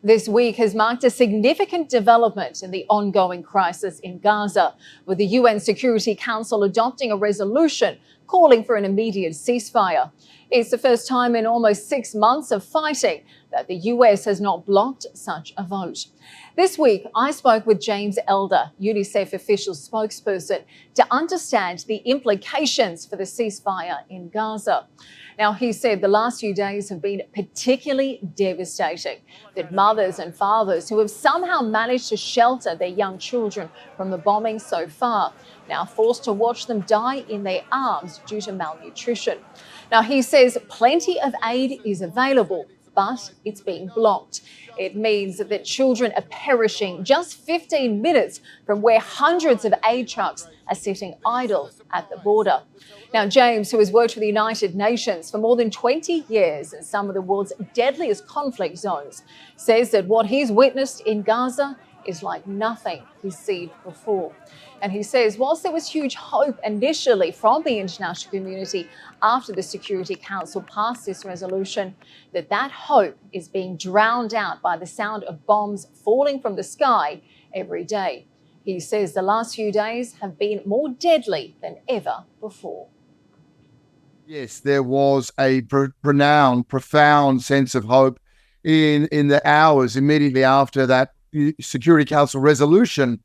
This week has marked a significant development in the ongoing crisis in Gaza, with the UN Security Council adopting a resolution calling for an immediate ceasefire. It's the first time in almost 6 months of fighting that the US has not blocked such a vote. This week, I spoke with James Elder, UNICEF official spokesperson, to understand the implications for the ceasefire in Gaza. Now, he said the last few days have been particularly devastating, that mothers and fathers who have somehow managed to shelter their young children from the bombing so far, now forced to watch them die in their arms due to malnutrition. Now, he says plenty of aid is available, but it's being blocked. It means that children are perishing just 15 minutes from where hundreds of aid trucks are sitting idle at the border. Now, James, who has worked with the United Nations for more than 20 years in some of the world's deadliest conflict zones, says that what he's witnessed in Gaza is like nothing he's seen before. And he says whilst there was huge hope initially from the international community after the Security Council passed this resolution, that hope is being drowned out by the sound of bombs falling from the sky every day. He says the last few days have been more deadly than ever before. Yes, there was a profound sense of hope in the hours immediately after that Security Council resolution.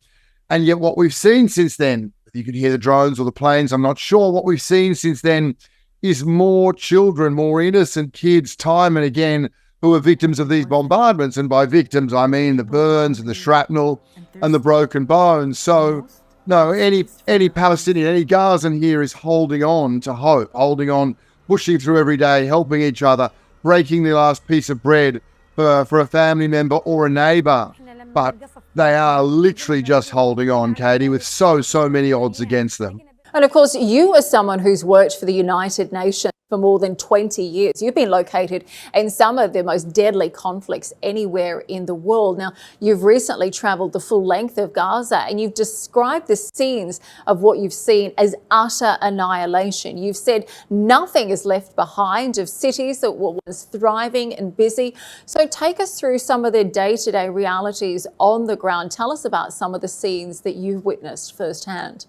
And yet what we've seen since then, you can hear the drones or the planes, I'm not sure, what we've seen since then is more children, more innocent kids, time and again, who are victims of these bombardments. And by victims, I mean the burns and the shrapnel and the broken bones. So no, any Palestinian, any Gazan here is holding on to hope, holding on, pushing through every day, helping each other, breaking the last piece of bread for a family member or a neighbour. But they are literally just holding on, Katie, with so many odds against them. And of course, you are someone who's worked for the United Nations for more than 20 years. You've been located in some of the most deadly conflicts anywhere in the world. Now, you've recently travelled the full length of Gaza and you've described the scenes of what you've seen as utter annihilation. You've said nothing is left behind of cities that were once thriving and busy. So take us through some of the day-to-day realities on the ground. Tell us about some of the scenes that you've witnessed firsthand.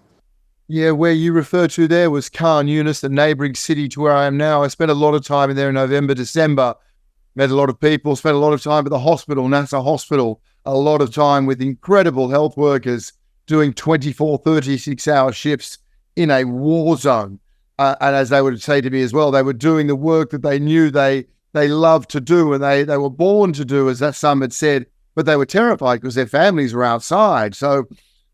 Yeah, where you referred to there was Khan Yunis, the neighbouring city to where I am now. I spent a lot of time in there in November, December. Met a lot of people, spent a lot of time at the hospital, NASA hospital, a lot of time with incredible health workers doing 24, 36-hour shifts in a war zone. And as they would say to me as well, they were doing the work that they knew they loved to do and they were born to do, as that some had said, but they were terrified because their families were outside. So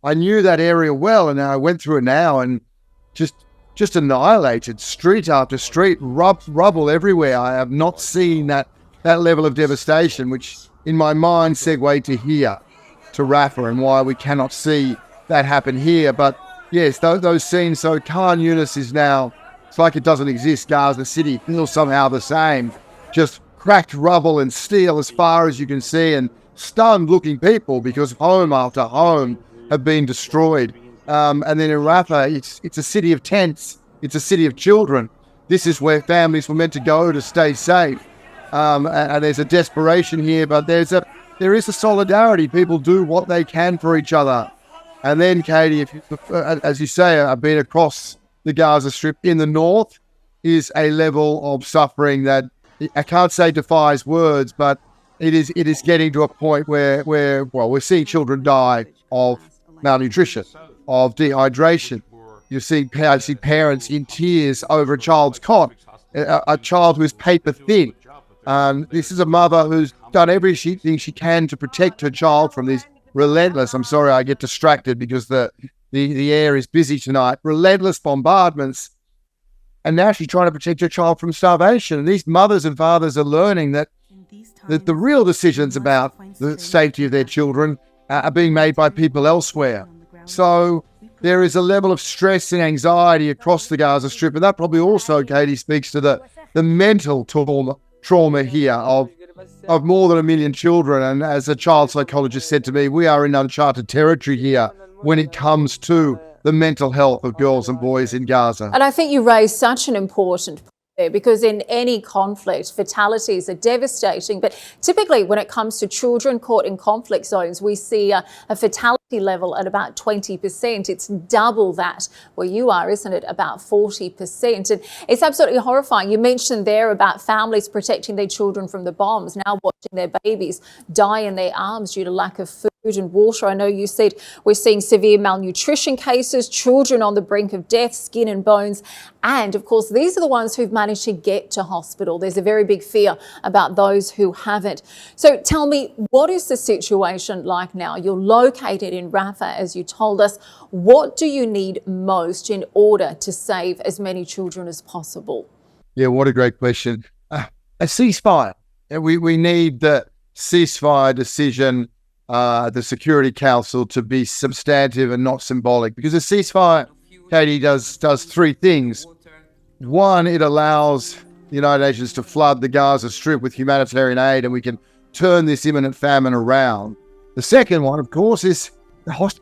I knew that area well, and I went through it now and just annihilated street after street, rubble everywhere. I have not seen that level of devastation, which in my mind segued to here, to Rafah, and why we cannot see that happen here. But yes, those scenes, so Khan Yunis is now, it's like it doesn't exist. Gaza City feels somehow the same, just cracked rubble and steel as far as you can see, and stunned looking people because home after home have been destroyed. And then in Rafah, it's a city of tents. It's a city of children. This is where families were meant to go to stay safe. And there's a desperation here, but there is a solidarity. People do what they can for each other. And then, Katie, as you say, I've been across the Gaza Strip. In the north is a level of suffering that I can't say defies words, but it is getting to a point where we're seeing children die of malnutrition, of dehydration. You see parents in tears over a child's cot, a child who's paper thin. This is a mother who's done everything she can to protect her child from these relentless, I'm sorry I get distracted because the air is busy tonight, relentless bombardments. And now she's trying to protect her child from starvation. And these mothers and fathers are learning that the real decisions about the safety of their children are being made by people elsewhere. So there is a level of stress and anxiety across the Gaza Strip, and that probably also, Katie, speaks to the mental trauma here of more than 1 million children. And as a child psychologist said to me, we are in uncharted territory here when it comes to the mental health of girls and boys in Gaza. And I think you raised such an important there, because in any conflict, fatalities are devastating. But typically, when it comes to children caught in conflict zones, we see a fatality level at about 20%. It's double that where you are, isn't it? About 40%. And it's absolutely horrifying. You mentioned there about families protecting their children from the bombs, now watching their babies die in their arms due to lack of food and water. I know you said we're seeing severe malnutrition cases, children on the brink of death, skin and bones. And of course, these are the ones who've managed to get to hospital. There's a very big fear about those who haven't. So tell me, what is the situation like now? You're located in Rafah, as you told us. What do you need most in order to save as many children as possible? Yeah, what a great question. A ceasefire. We need the ceasefire decision, the Security Council, to be substantive and not symbolic, because a ceasefire, Katie, does three things. One, it allows the United Nations to flood the Gaza Strip with humanitarian aid, and we can turn this imminent famine around. The second one, of course, is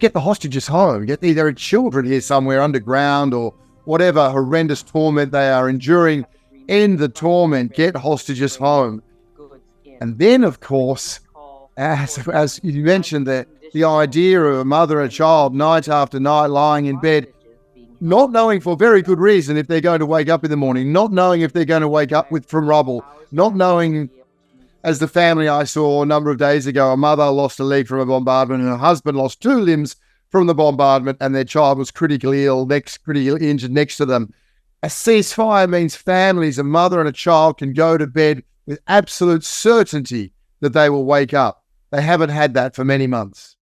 get the hostages home. Get their children here somewhere underground or whatever horrendous torment they are enduring. End the torment. Get hostages home. And then, of course, as you mentioned, the idea of a mother and a child night after night lying in bed, not knowing for very good reason if they're going to wake up in the morning, not knowing if they're going to wake up from rubble, not knowing, as the family I saw a number of days ago, a mother lost a leg from a bombardment and her husband lost 2 limbs from the bombardment, and their child was critically ill, critically injured next to them. A ceasefire means families, a mother and a child, can go to bed with absolute certainty that they will wake up. They haven't had that for many months.